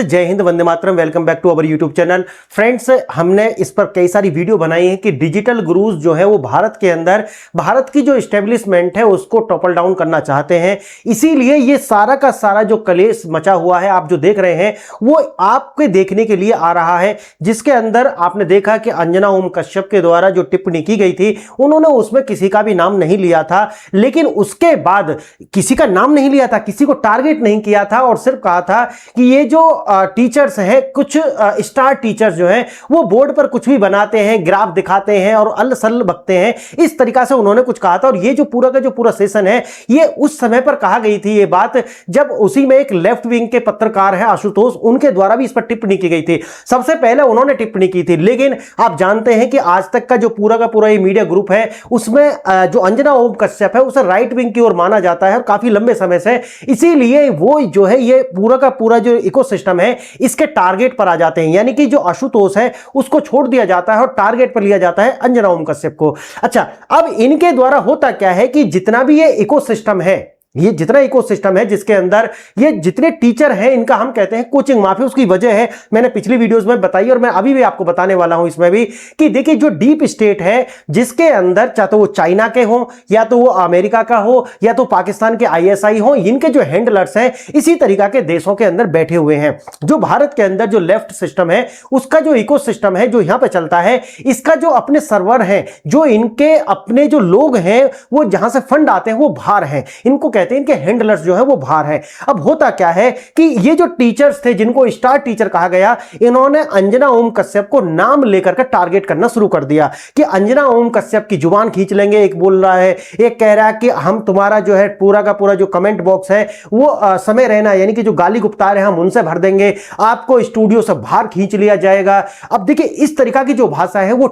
जय हिंद, वंदे मातरम। Welcome back to our YouTube channel. Friends, हमने इस पर कई सारी वीडियो बनाई है कि डिजिटल गुरुज जो है वो भारत के अंदर भारत की जो एस्टेब्लिशमेंट है उसको टॉपल डाउन करना चाहते हैं। इसीलिए ये सारा का सारा जो कलेश मचा हुआ है, आप जो देख रहे हैं वो आपके देखने के लिए आ रहा है, जिसके अंदर आपने देखा कि अंजना ओम कश्यप के द्वारा जो टिप्पणी की गई थी उन्होंने उसमें किसी का भी नाम नहीं लिया था। लेकिन उसके बाद किसी का नाम नहीं लिया था, किसी को टारगेट नहीं किया था और सिर्फ कहा था कि ये जो टीचर्स हैं, कुछ स्टार टीचर्स जो हैं वो बोर्ड पर कुछ भी बनाते हैं, ग्राफ दिखाते हैं और अल्ल बकते हैं, इस तरीका से उन्होंने कुछ कहा था। और ये जो पूरा सेशन है ये उस समय पर कहा गई थी ये बात जब उसी में एक लेफ्ट विंग के पत्रकार है आशुतोष, उनके द्वारा भी इस पर टिप्पणी की गई थी। सबसे पहले उन्होंने टिप्पणी की थी, लेकिन आप जानते हैं कि आज तक का जो पूरा ये मीडिया ग्रुप है उसमें जो अंजना ओम कश्यप है उसे राइट विंग की ओर माना जाता है और काफी लंबे समय से। इसीलिए वो जो है ये पूरा जो इकोसिस्टम है इसके टारगेट पर आ जाते हैं, यानी कि जो आशुतोष है उसको छोड़ दिया जाता है और टारगेट पर लिया जाता है अंजना ओम कश्यप को। अच्छा, अब इनके द्वारा होता क्या है कि जितना भी ये इकोसिस्टम है, ये जितना इकोसिस्टम है जिसके अंदर ये जितने टीचर हैं इनका हम कहते हैं कोचिंग माफिया। उसकी वजह है मैंने पिछली वीडियोस में बताई और मैं अभी भी आपको बताने वाला हूं इसमें भी कि देखिए जो डीप स्टेट है जिसके अंदर चाहे तो वो चाइना के हो या तो वो अमेरिका का हो या तो पाकिस्तान के आईएसआई हो, इनके जो हैंडलर्स हैं इसी तरीका के देशों के अंदर बैठे हुए हैं। जो भारत के अंदर जो लेफ्ट सिस्टम है उसका जो इकोसिस्टम है जो यहां पर चलता है, इसका जो अपने सर्वर है, जो इनके अपने जो लोग हैं वो जहां से फंड आते हैं वो बाहर हैं, इनको कहते हैं इनके हैंडलर्स जो है वो बाहर है। अब होता क्या है कि ये जो टीचर्स थे जिनको स्टार टीचर कहा गया, इन्होंने अंजना ओम कश्यप को नाम लेकर के टारगेट करना शुरू कर दिया कि अंजना ओम कश्यप की जुबान खींच लेंगे। एक बोल रहा है, एक कह रहा है कि हम तुम्हारा जो है पूरा का पूरा जो कमेंट बॉक्स है वो समय रहना यानी कि जो गाली गुप्तार है हम उनसे भर देंगे, आपको स्टूडियो से बाहर खींच लिया जाएगा। अब देखिए इस तरीका की जो भाषा है वो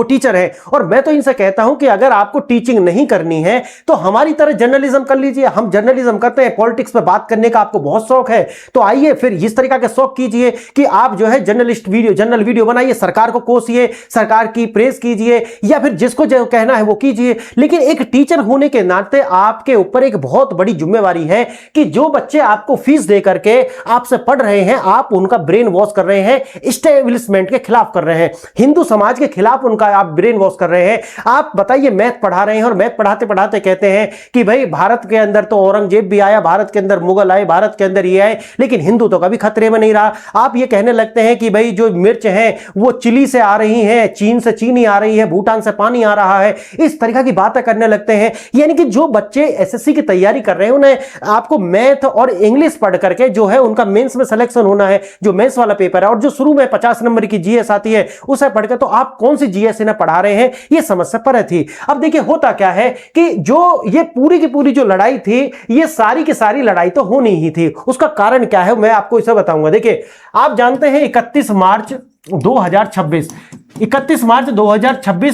टीचर है और मैं तो इनसे कहता हूं कि अगर आपको टीचिंग नहीं करनी है तो हमारी तरह जर्नलिज्म कर लीजिए। हम जर्नलिज्म करते हैं, पॉलिटिक्स पे बात करने का आपको बहुत शौक है तो आइए फिर इस तरीका के शौक कीजिए कि आप जो है जर्नल वीडियो बनाइए, सरकार को कोसिए, सरकार की प्रेस कीजिए या फिर जिसको जो कहना है वो कीजिए। लेकिन एक टीचर होने के नाते आपके ऊपर एक बहुत बड़ी जिम्मेवारी है कि जो बच्चे आपको फीस दे करके आपसे पढ़ रहे हैं, आप उनका ब्रेन वॉश कर रहे हैं, एस्टेब्लिशमेंट के खिलाफ कर रहे हैं, हिंदू समाज के खिलाफ का आप ब्रेन वॉश कर रहे हैं। आप बताइए, मैथ पढ़ा रहे हैं और मैथ पढ़ाते पढ़ाते कहते हैं कि भाई भारत के अंदर तो औरंगजेब भी आया, भारत के अंदर मुगल आए, भारत के अंदर ये आए, लेकिन हिंदू तो कभी खतरे में नहीं रहा। आप ये कहने लगते हैं कि भाई जो मिर्च है वो चिली से आ रही है, चीन से चीनी आ रही है, भूटान से पानी आ रहा है, इस तरीका की बातें करने लगते हैं। यानी कि जो बच्चे एसएससी की तैयारी कर रहे हैं उन्हें आपको मैथ और इंग्लिश पढ़ करके जो है उनका मेंस में सिलेक्शन होना है, जो मेंस वाला पेपर है, और जो शुरू में 50 नंबर की जीएस आती है उसे पढ़ के तो आप कौन सी जीएस इन्हें पढ़ा रहे हैं, ये समस्या पर थी। अब देखिए होता क्या है कि जो ये पूरी की पूरी जो लड़ाई थी ये सारी की सारी लड़ाई तो होनी ही थी। उसका कारण क्या है मैं आपको इसे बताऊंगा। देखिए आप जानते हैं 31 मार्च 2026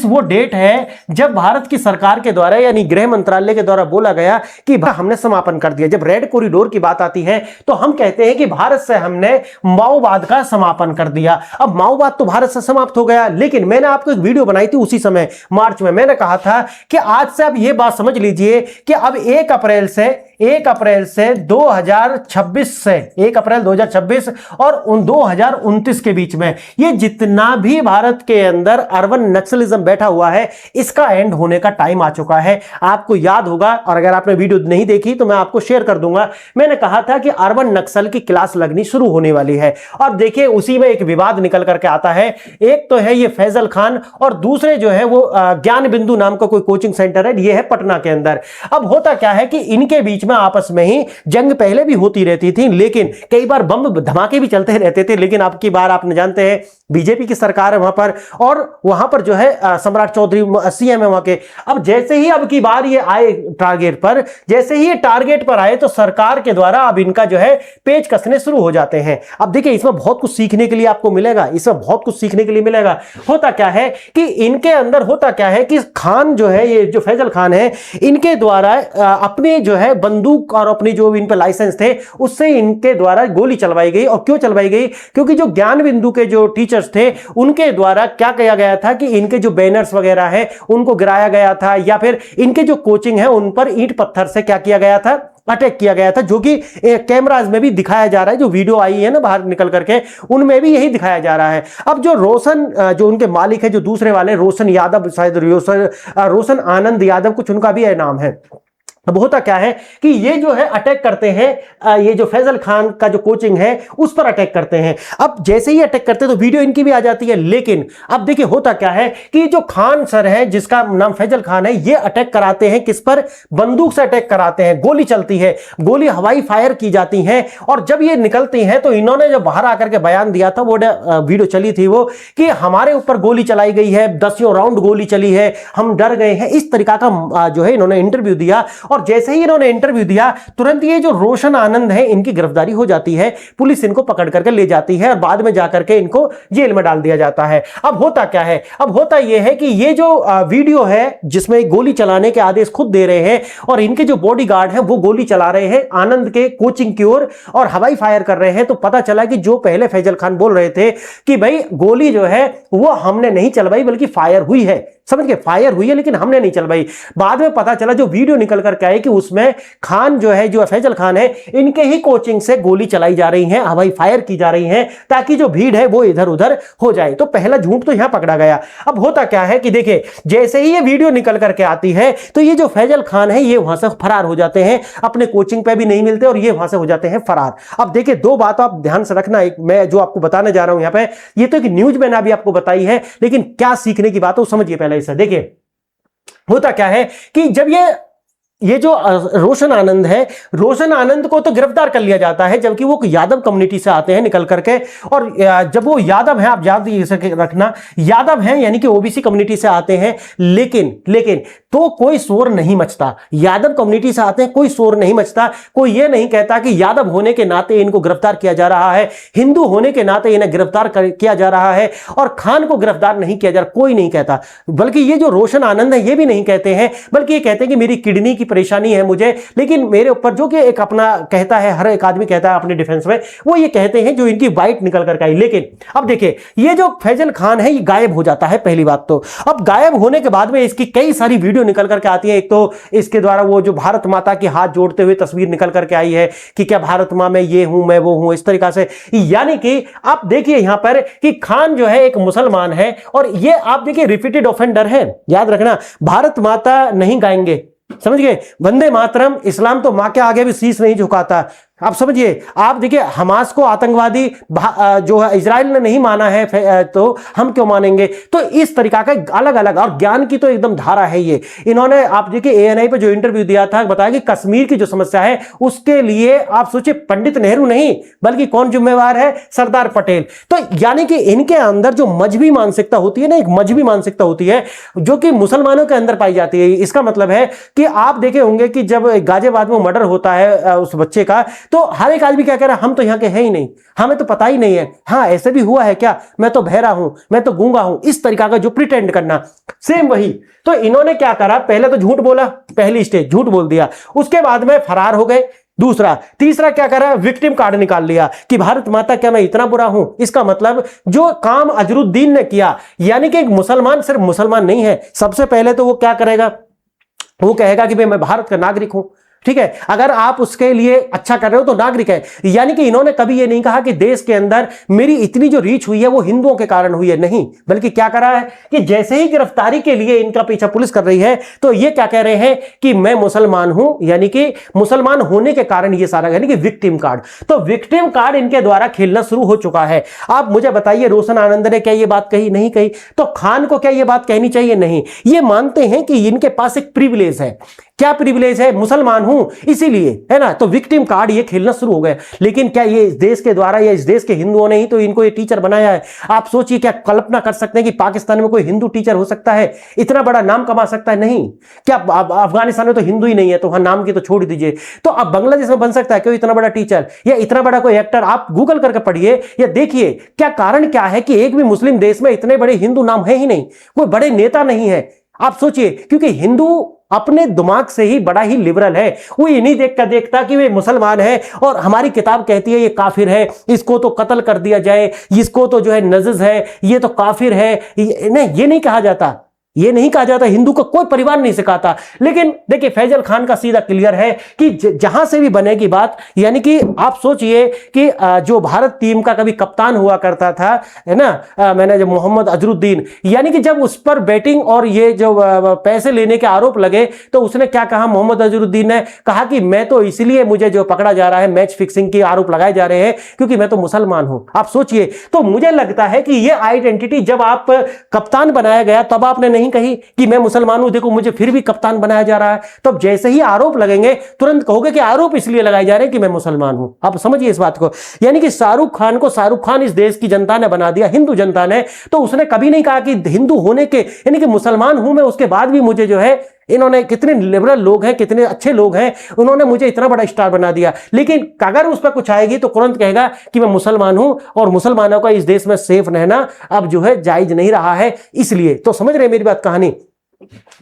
वो डेट है जब भारत की सरकार के द्वारा यानी गृह मंत्रालय के द्वारा बोला गया कि हमने समापन कर दिया। जब रेड कॉरिडोर की बात आती है तो हम कहते हैं कि भारत से हमने माओवाद का समापन कर दिया। अब माओवाद तो भारत से समाप्त हो गया, लेकिन मैंने आपको एक वीडियो बनाई थी उसी समय मार्च में, मैंने कहा था कि आज से अब यह बात समझ लीजिए कि अब 1 अप्रैल से 2026 और 2029 के बीच में ये जितना भी भारत के अंदर अर्बन नक्सलिज्म बैठा हुआ है इसका एंड होने का टाइम आ चुका है। आपको याद होगा, और अगर आपने वीडियो नहीं देखी तो मैं आपको शेयर कर दूंगा, मैंने कहा था कि अर्बन नक्सल की क्लास लगनी शुरू होने वाली है। और देखिए उसी में एक विवाद निकल करके आता है। एक तो है ये फैजल खान और दूसरे जो है वो ज्ञान बिंदु नाम का कोई कोचिंग सेंटर है, ये है पटना के अंदर। अब होता क्या है कि इनके बीच में आपस में ही जंग पहले भी होती रहती थी, लेकिन कई बार बम धमाके भी चलते रहते थे। लेकिन अब की बार आपने जानते हैं बीजेपी की सरकार है वहां पर और वहां पर जो है सम्राट चौधरी सीएम है वहां के। अब जैसे ही अब की बार ये आए टारगेट पर, जैसे ही ये टारगेट पर आए तो सरकार के द्वारा अब इनका जो है पेच कसने शुरू हो जाते हैं। अब देखिए इसमें बहुत कुछ सीखने के लिए आपको मिलेगा, होता क्या है कि इनके अंदर होता क्या है कि खान जो है, ये जो फैजल खान है, इनके द्वारा अपने जो है बंदूक और अपनी जो इन पर लाइसेंस थे उससे इनके द्वारा गोली चलवाई गई। और क्यों चलवाई गई? क्योंकि जो ज्ञान बिंदु के जो टीचर्स थे उनके द्वारा क्या किया गया था कि इनके जो बैनर्स वगैरह है उनको गिराया गया था, या फिर इनके जो कोचिंग है उन पर ईंट पत्थर से क्या किया गया था, अटैक किया गया था, जो कि कैमराज में भी दिखाया जा रहा है, जो वीडियो आई है ना बाहर निकल करके, उनमें भी यही दिखाया जा रहा है। अब जो रोशन, जो उनके मालिक है, जो दूसरे वाले रोशन यादव, शायद रोशन आनंद यादव कुछ उनका भी नाम है। अब होता क्या है कि ये जो है अटैक करते हैं, ये जो फैजल खान का जो कोचिंग है उस पर अटैक करते हैं। अब जैसे ही अटैक करते हैं तो वीडियो इनकी भी आ जाती है, लेकिन अब देखिए होता क्या है कि जो खान सर है, जिसका नाम फैजल खान है, ये अटैक कराते हैं किस पर? बंदूक से अटैक कराते हैं, गोली चलती है, गोली हवाई फायर की जाती है। और जब ये निकलती हैं तो इन्होंने जो बाहर आकर के बयान दिया था, वो वीडियो चली थी वो, कि हमारे ऊपर गोली चलाई गई है, 10 राउंड गोली चली है, हम डर गए हैं, इस तरीका का जो है इन्होंने इंटरव्यू दिया। और जैसे ही इन्होंने इंटरव्यू दिया, तुरंत ये जो रोशन आनंद है, इनकी गिरफ्तारी हो जाती है, पुलिस इनको पकड़ करके ले जाती है और बाद में जाकर के इनको जेल में डाल दिया जाता है। अब होता क्या है? अब होता यह है कि ये जो वीडियो है जिसमें गोली चलाने के आदेश खुद दे रहे हैं और इनके जो बॉडीगार्ड हैं वो गोली चला रहे हैं आनंद के कोचिंग की ओर और हवाई फायर कर रहे हैं, तो पता चला कि जो पहले फैजल खान बोल रहे थे कि भाई गोली जो है वो हमने नहीं चलवाई बल्कि फायर हुई है, समझ गए, फायर हुई है लेकिन हमने नहीं चलवाई। बाद में पता चला जो वीडियो निकल करके आए कि उसमें खान जो है, जो फैजल खान है, इनके ही कोचिंग से गोली चलाई जा रही है, हवाई फायर की जा रही है, ताकि जो भीड़ है वो इधर उधर हो जाए। तो पहला झूठ तो यहां पकड़ा गया। अब होता क्या है कि देखिए, जैसे ही ये वीडियो निकल करके आती है तो ये जो फैजल खान है ये वहां से फरार हो जाते हैं, अपने कोचिंग पे भी नहीं मिलते और ये वहां से हो जाते हैं फरार। अब देखिए, दो बात आप ध्यान से रखना, एक मैं जो आपको बताने जा रहा हूं यहां पे, ये तो एक न्यूज मैंने अभी आपको बताई है, लेकिन क्या सीखने की बात है वो समझिए पहले इसे। देखिए होता क्या है कि जब ये जो रोशन आनंद है, रोशन आनंद को तो गिरफ्तार कर लिया जाता है, जबकि वो यादव कम्युनिटी से आते हैं निकल करके, और जब वो यादव हैं, आप याद रखना, यादव हैं यानी कि ओबीसी कम्युनिटी से आते हैं, लेकिन तो कोई शोर नहीं मचता। यादव कम्युनिटी से आते हैं, कोई शोर नहीं मचता, कोई ये नहीं कहता कि यादव होने के नाते इनको गिरफ्तार किया जा रहा है, हिंदू होने के नाते इन्हें गिरफ्तार किया जा रहा है और खान को गिरफ्तार नहीं किया जा रहा, कोई नहीं कहता। बल्कि ये जो रोशन आनंद है ये भी नहीं कहते हैं, बल्कि ये कहते हैं कि मेरी किडनी की परेशानी है मुझे, लेकिन मेरे ऊपर, जो कि एक अपना कहता है, हर एक आदमी कहता है अपने डिफेंस में, वो ये कहते हैं जो इनकी बाइट निकल करके आई। लेकिन अब देखिए, ये जो फैजल खान है ये गायब हो जाता है पहली बात तो। अब गायब होने के बाद में इसकी कई सारी वीडियो निकल करके आती है। एक तो इसके द्वारा वो जो भारत माता की हाथ जोड़ते हुए तस्वीर निकल करके आई है कि क्या भारत मां, मैं ये हूं, मैं वो हूं, इस तरीका से। यानी कि आप देखिए यहां पर कि खान जो है एक मुसलमान है और ये आप देखिए रिपीटेड ऑफेंडर है। याद रखना, भारत माता नहीं गाएंगे, समझ गए, वंदे मातरम, इस्लाम तो मां के आगे भी शीश नहीं झुकाता। आप समझिए, आप देखिए, हमास को आतंकवादी जो है इजराइल ने नहीं माना है, तो हम क्यों मानेंगे? तो इस तरीका का अलग अलग, और ज्ञान की तो एकदम धारा है ये। इन्होंने आप देखिए एएनआई पे जो इंटरव्यू दिया था, बताया कि कश्मीर की जो समस्या है उसके लिए आप सोचिए पंडित नेहरू नहीं बल्कि कौन जिम्मेवार है? सरदार पटेल। तो यानी कि इनके अंदर जो मजहबी मानसिकता होती है ना, एक मजहबी मानसिकता होती है जो कि मुसलमानों के अंदर पाई जाती है। इसका मतलब है कि आप देखे होंगे कि जब गाजियाबाद में मर्डर होता है उस बच्चे का, तो हर एक आदमी क्या कह रहा है, हम तो यहाँ के हैं ही नहीं, हमें तो पता ही नहीं है, हाँ ऐसे भी हुआ है क्या, मैं तो बहरा हूं, मैं तो गूंगा हूं, इस तरीका का जो प्रिटेंड करना, सेम वही। तो इन्होंने क्या करा, पहले तो झूठ बोला, पहली स्टेज झूठ बोल दिया, उसके बाद में फरार हो गए। दूसरा, तीसरा क्या करा, विक्टिम कार्ड निकाल लिया कि भारत माता क्या मैं इतना बुरा हूं। इसका मतलब जो काम अजरुद्दीन ने किया, यानी कि एक मुसलमान सिर्फ मुसलमान नहीं है, सबसे पहले तो वो क्या करेगा, वो कहेगा कि भाई मैं भारत का नागरिक हूं, ठीक है, अगर आप उसके लिए अच्छा कर रहे हो तो नागरिक है। यानी कि इन्होंने कभी ये नहीं कहा कि देश के अंदर मेरी इतनी जो रीच हुई है वो हिंदुओं के कारण हुई है, नहीं, बल्कि क्या करा है कि जैसे ही गिरफ्तारी के लिए इनका पीछा पुलिस कर रही है तो ये क्या कह रहे हैं कि मैं मुसलमान हूं, यानी कि मुसलमान होने के कारण ये सारा, यानी कि विक्टिम कार्ड। तो विक्टिम कार्ड इनके द्वारा खेलना शुरू हो चुका है। आप मुझे बताइए, रोशन आनंद ने क्या ये बात कही? नहीं कही। तो खान को क्या ये बात कहनी चाहिए? नहीं। ये मानते हैं कि इनके पास एक प्रिविलेज है। क्या प्रिविलेज है? मुसलमान हूं इसीलिए, है ना। तो विक्टिम कार्ड ये खेलना शुरू हो गए। लेकिन क्या ये इस देश के द्वारा या इस देश के हिंदुओं ने ही तो इनको ये टीचर बनाया है? आप सोचिए, क्या कल्पना कर सकते हैं कि पाकिस्तान में कोई हिंदू टीचर हो सकता है, इतना बड़ा नाम कमा सकता है? नहीं। क्या अफगानिस्तान में तो हिंदू ही नहीं है, तो वहां नाम की तो छोड़ दीजिए। तो अब बांग्लादेश में बन सकता है क्यों इतना बड़ा टीचर या इतना बड़ा कोई एक्टर? आप गूगल करके पढ़िए या देखिए क्या कारण क्या है कि एक भी मुस्लिम देश में इतने बड़े हिंदू नाम है ही नहीं, कोई बड़े नेता नहीं है। आप सोचिए, क्योंकि हिंदू अपने दिमाग से ही बड़ा ही लिबरल है। वो ये नहीं देखता कि वे मुसलमान है और हमारी किताब कहती है ये काफिर है, इसको तो कत्ल कर दिया जाए, इसको तो जो है नजस है, ये तो काफिर है, नहीं, ये नहीं कहा जाता। ये नहीं कहा जाता, हिंदू का कोई परिवार नहीं सिखाता। लेकिन देखिए फैजल खान का सीधा क्लियर है कि जहां से भी बनेगी बात, यानी कि आप सोचिए कि जो भारत टीम का कभी कप्तान हुआ करता था, है ना, मैंने मोहम्मद अजरुद्दीन, यानी कि जब उस पर बैटिंग और ये जो पैसे लेने के आरोप लगे तो उसने क्या कहा, मोहम्मद अजरुद्दीन ने कहा कि मैं तो इसलिए मुझे जो पकड़ा जा रहा है, मैच फिक्सिंग के आरोप लगाए जा रहे हैं क्योंकि मैं तो मुसलमान हूं। आप सोचिए, तो मुझे लगता है कि ये आइडेंटिटी जब आप कप्तान बनाया गया तब आपने नहीं कही कि मैं मुसलमान हूं, देखो मुझे फिर भी कप्तान बनाया जा रहा है। तब जैसे ही आरोप लगेंगे तुरंत कहोगे कि आरोप इसलिए लगाए जा रहे हैं कि मैं मुसलमान हूं। आप समझिए इस बात को, यानी कि शाहरुख खान को शाहरुख खान इस देश की जनता ने बना दिया, हिंदू जनता ने। तो उसने कभी नहीं कहा कि हिंदू होने के, यानी कि मुसलमान हूं मैं, उसके बाद भी मुझे जो है, इन्होंने कितने लिबरल लोग हैं, कितने अच्छे लोग हैं, उन्होंने मुझे इतना बड़ा स्टार बना दिया। लेकिन अगर उस पर कुछ आएगी तो तुरंत कहेगा कि मैं मुसलमान हूं और मुसलमानों का इस देश में सेफ रहना अब जो है जायज नहीं रहा है। इसलिए तो समझ रहे मेरी बात, कहानी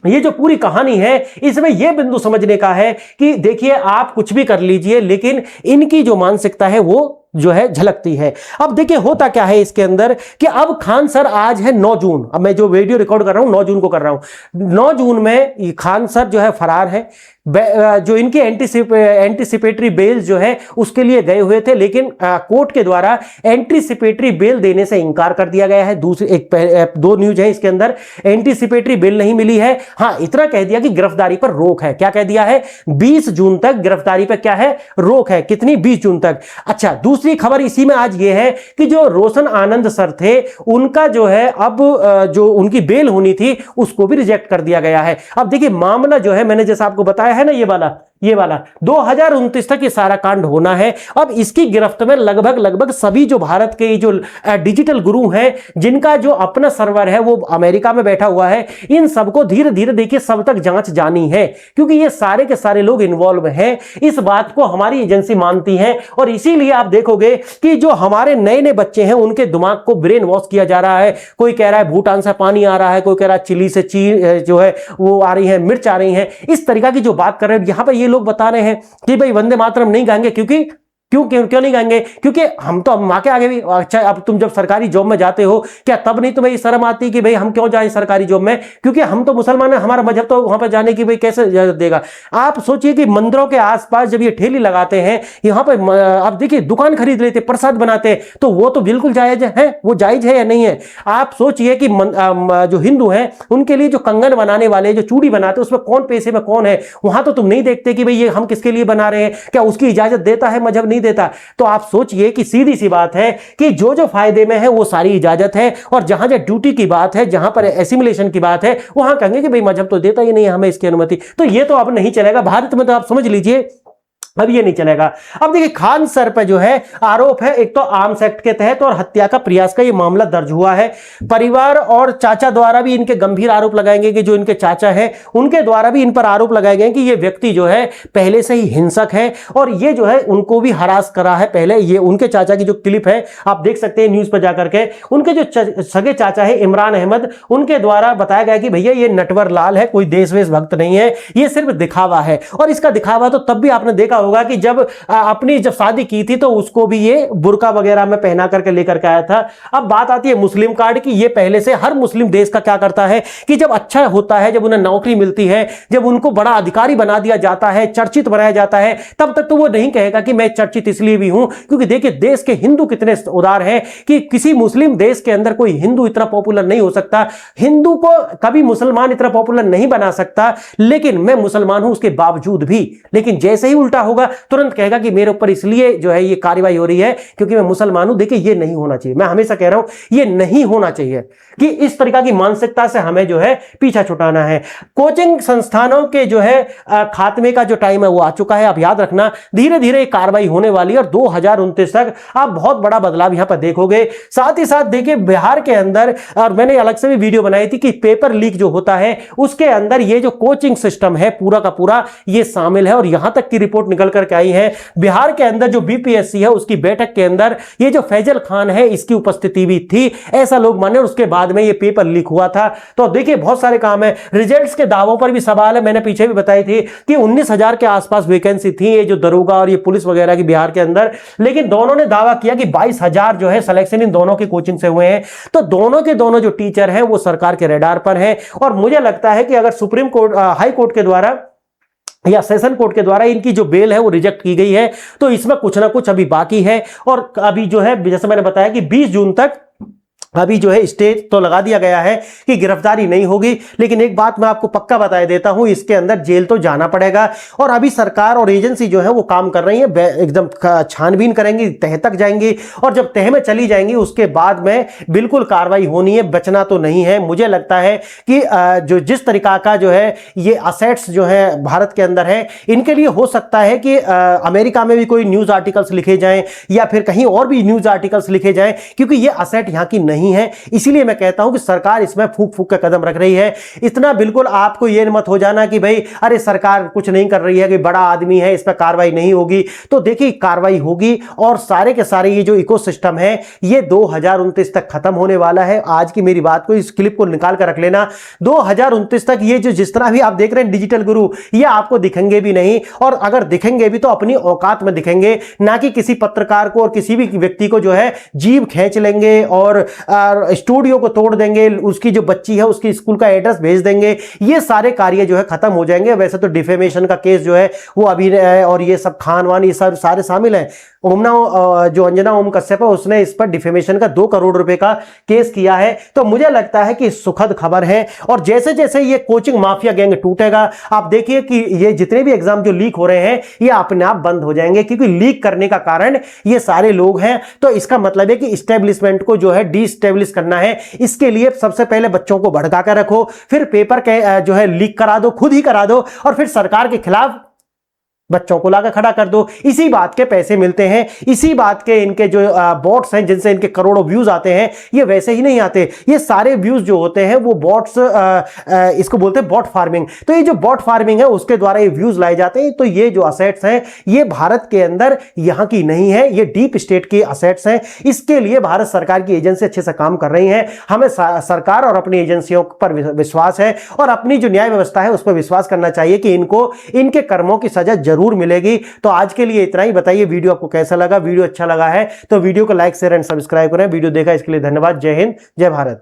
ये जो पूरी कहानी है इसमें यह बिंदु समझने का है कि देखिए आप कुछ भी कर लीजिए लेकिन इनकी जो मानसिकता है वो जो है झलकती है। अब देखिए होता क्या है इसके अंदर कि अब खान सर, आज है 9 जून, अब मैं जो वीडियो रिकॉर्ड कर रहा हूं 9 जून को कर रहा हूं, 9 जून में खान सर जो है फरार है। जो इनके एंटीसिपेटरी बेल जो है उसके लिए गए हुए थे, लेकिन कोर्ट के द्वारा एंटीसिपेटरी बेल देने से इंकार कर दिया गया है। दूसरी दो न्यूज है इसके अंदर, एंटीसिपेटरी बेल नहीं मिली है। हाँ, इतना कह दिया कि गिरफ्तारी पर रोक है। क्या कह दिया है? 20 जून तक गिरफ्तारी पर क्या है, रोक है। कितनी? 20 जून तक। अच्छा, दूसरी खबर इसी में आज ये है कि जो रोशन आनंद सर थे उनका जो है अब जो उनकी बेल होनी थी उसको भी रिजेक्ट कर दिया गया है। अब देखिए मामला जो है, मैंने जैसा आपको बताया है ना, ये वाला 2029 तक ये सारा कांड होना है। अब इसकी गिरफ्त में लगभग सभी जो भारत के जो डिजिटल गुरु हैं, जिनका जो अपना सर्वर है वो अमेरिका में बैठा हुआ है, इन सबको धीरे धीरे देखिए सब तक जांच जानी है, क्योंकि ये सारे के सारे लोग इन्वॉल्व हैं। इस बात को हमारी एजेंसी मानती है और इसीलिए आप देखोगे कि जो हमारे नए नए बच्चे हैं उनके दिमाग को ब्रेन वॉश किया जा रहा है। कोई कह रहा है भूटान से पानी आ रहा है, कोई कह रहा है चिली से जो है वो आ रही है, मिर्च आ रही है। इस तरीका की जो बात कर रहे हैं यहां पर ये लोग बता रहे हैं कि भाई वंदे मातरम नहीं गाएंगे, क्योंकि क्यों नहीं गाएंगे? क्योंकि हम तो माँ के आगे भी, अच्छा अब तुम जब सरकारी जॉब में जाते हो क्या तब नहीं तुम्हें ये शर्म आती कि भाई हम क्यों जाएं सरकारी जॉब में? क्योंकि हम तो मुसलमान हैं, हमारा मजहब तो वहां पर जाने की भाई कैसे इजाजत देगा? आप सोचिए कि मंदिरों के आसपास जब ये ठेली लगाते हैं, यहां पर आप देखिए दुकान खरीद लेते, प्रसाद बनाते हैं, तो वो तो बिल्कुल जायज है। वो जायज है या नहीं है? आप सोचिए कि जो हिंदू हैं उनके लिए जो कंगन बनाने वाले, जो चूड़ी बनाते हैं, उसमें कौन पैसे में कौन है? वहां तो तुम नहीं देखते कि भाई ये हम किसके लिए बना रहे हैं, क्या उसकी इजाजत देता है मजहब? नहीं देता। तो आप सोचिए कि सीधी सी बात है कि जो फायदे में है वो सारी इजाजत है, और जहां ड्यूटी की बात है, जहां पर एसिमिलेशन की बात है, वहां कहेंगे कि भाई मजहब तो देता ही नहीं है हमें इसकी अनुमति। तो ये तो अब नहीं चलेगा भारत में, तो आप समझ लीजिए अब ये नहीं चलेगा। अब देखिए खान सर पर जो है आरोप है, एक तो आर्म्स एक्ट के तहत और हत्या का प्रयास का ये मामला दर्ज हुआ है। परिवार और चाचा द्वारा भी इनके गंभीर आरोप लगाएंगे कि जो इनके चाचा है उनके द्वारा भी इन पर आरोप लगाए गए कि ये व्यक्ति जो है पहले से ही हिंसक है और ये जो है उनको भी हरास करा है पहले। ये उनके चाचा की जो क्लिप है आप देख सकते हैं न्यूज पर जाकर के, उनके जो सगे चाचा है इमरान अहमद, उनके द्वारा बताया गया कि भैया ये नटवर लाल है, कोई देशवेश भक्त नहीं है, ये सिर्फ दिखावा है। और इसका दिखावा तो तब भी आपने देखा होगा कि जब अपनी शादी की थी तो उसको भी ये बुर्का वगैरह में पहना करके लेकर के आया था। अब बात आती है मुस्लिम कार्ड की। ये पहले से हर मुस्लिम देश का क्या करता है कि जब अच्छा होता है, जब उन्हें नौकरी मिलती है, जब उनको बड़ा अधिकारी बना दिया जाता है, चर्चित बनाया जाता है, तब तक तो वो नहीं कहेगा कि मैं चर्चित इसलिए भी हूं क्योंकि देखिए देश के हिंदू कितने उदार हैं कि किसी मुस्लिम देश के अंदर कोई हिंदू इतना पॉपुलर नहीं हो सकता। हिंदू को कभी मुसलमान इतना पॉपुलर नहीं बना सकता, लेकिन मैं मुसलमान हूं उसके बावजूद भी। लेकिन जैसे ही उल्टा होगा तुरंत कहेगा कि मेरे ऊपर इसलिए जो है ये कार्रवाई हो रही है क्योंकि मैं मुसलमान हूं। देखिए ये नहीं होना चाहिए, मैं हमेशा कह रहा हूं ये नहीं होना चाहिए कि इस तरीका की मानसिकता से हमें जो है पीछा छुटाना है। कोचिंग संस्थानों के जो है खात्मे का जो टाइम है वो आ चुका है। आप याद रखना धीरे धीरे कार्रवाई होने वाली है और 2029 तक आप बहुत बड़ा बदलाव यहां पर देखोगे। साथ ही साथ देखिए बिहार के अंदर, और मैंने अलग से भी वीडियो बनाई थी कि पेपर लीक जो होता है उसके अंदर ये जो कोचिंग सिस्टम है पूरा का पूरा ये शामिल है, और यहां तक की रिपोर्ट निकल निकल करके आई है। बिहार के अंदर जो बीपीएससी है उसकी बैठक के अंदर ये जो फैजल खान है इसकी उपस्थिति भी थी, ऐसा लोग माने। उसके बाद में ये पेपर लीक हुआ था। तो देखिए बहुत सारे काम है। रिजल्ट्स के दावों पर भी सवाल है। मैंने पीछे भी बताई थी कि 19,000 के आसपास वैकेंसी थी ये जो दरोगा और ये पुलिस वगैरह की बिहार के अंदर, लेकिन दोनों ने दावा किया कि 22,000 जो है सिलेक्शन इन दोनों की कोचिंग से हुए हैं। तो दोनों के दोनों जो टीचर हैं वो सरकार के रडार पर हैं। और मुझे लगता है कि अगर सुप्रीम कोर्ट, हाई कोर्ट के द्वारा या सेशन कोर्ट के द्वारा इनकी जो बेल है वो रिजेक्ट की गई है, तो इसमें कुछ ना कुछ अभी बाकी है। और अभी जो है जैसे मैंने बताया कि 20 जून तक अभी जो है स्टे तो लगा दिया गया है कि गिरफ्तारी नहीं होगी, लेकिन एक बात मैं आपको पक्का बता देता हूं, इसके अंदर जेल तो जाना पड़ेगा। और अभी सरकार और एजेंसी जो है वो काम कर रही है, एकदम छानबीन करेंगी, तह तक जाएंगी, और जब तह में चली जाएंगी उसके बाद में बिल्कुल कार्रवाई होनी है, बचना तो नहीं है। मुझे लगता है कि जो जिस तरीका का जो है ये असेट्स जो है भारत के अंदर है, इनके लिए हो सकता है कि अमेरिका में भी कोई न्यूज आर्टिकल्स लिखे जाएं या फिर कहीं और भी न्यूज आर्टिकल्स लिखे जाएं, क्योंकि ये असेट यहां की नहीं है। इसीलिए मैं कहता हूं कि सरकार इसमें फूक फूक के कदम रख रही है। इतना बिल्कुल आपको ये मत हो जाना कि भाई अरे सरकार कुछ नहीं कर रही है, कि बड़ा आदमी है इस पर कार्रवाई नहीं होगी। तो देखिए कार्रवाई होगी, और सारे के सारे ये जो इकोसिस्टम है ये 2029 तक खत्म होने वाला है। आज की मेरी बात को, इस क्लिप को निकाल कर रख लेना। 2029 तक ये जो जिस तरह भी आप देख रहे हैं डिजिटल गुरु, ये आपको दिखेंगे भी नहीं, और अगर दिखेंगे भी तो अपनी औकात में दिखेंगे, ना कि किसी पत्रकार को और किसी भी व्यक्ति को जो है जीभ खींच लेंगे और स्टूडियो को तोड़ देंगे, उसकी जो बच्ची है उसकी स्कूल का एड्रेस भेज देंगे। ये सारे कार्य जो है खत्म हो जाएंगे। वैसे तो डिफेमेशन का केस जो है वो अभी और ये सब खान वान ये सब सारे शामिल हैं। जो अंजना ओम कश्यप है उसने इस पर डिफेमेशन का 2 करोड़ रुपए का केस किया है। तो मुझे लगता है कि सुखद खबर है। और जैसे जैसे ये कोचिंग माफिया गैंग टूटेगा, आप देखिए कि ये जितने भी एग्जाम जो लीक हो रहे हैं ये अपने आप बंद हो जाएंगे, क्योंकि लीक करने का कारण ये सारे लोग हैं। तो इसका मतलब है कि इस्टेब्लिशमेंट को जो है डिस्टेब्लिश करना है। इसके लिए सबसे पहले बच्चों को भड़का कर रखो, फिर पेपर के जो है लीक करा दो, खुद ही करा दो, और फिर सरकार के खिलाफ बच्चों को लाकर खड़ा कर दो। इसी बात के पैसे मिलते हैं, इसी बात के इनके जो बॉट्स हैं जिनसे इनके करोड़ों व्यूज आते हैं, ये वैसे ही नहीं आते। ये सारे व्यूज जो होते हैं वो बॉट्स, इसको बोलते हैं बॉट फार्मिंग। तो ये जो बॉट फार्मिंग है उसके द्वारा ये व्यूज लाए जाते हैं। तो ये जो असेट्स हैं ये भारत के अंदर यहां की नहीं है, ये डीप स्टेट की असेट्स हैं। इसके लिए भारत सरकार की एजेंसी अच्छे से काम कर रही है। हमें सरकार और अपनी एजेंसियों पर विश्वास है, और अपनी जो न्याय व्यवस्था है उस पर विश्वास करना चाहिए कि इनको इनके कर्मों की सजा जरूर मिलेगी। तो आज के लिए इतना ही। बताइए वीडियो आपको कैसा लगा। वीडियो अच्छा लगा है तो वीडियो को लाइक शेयर एंड सब्सक्राइब करें। वीडियो देखा इसके लिए धन्यवाद। जय हिंद, जय भारत।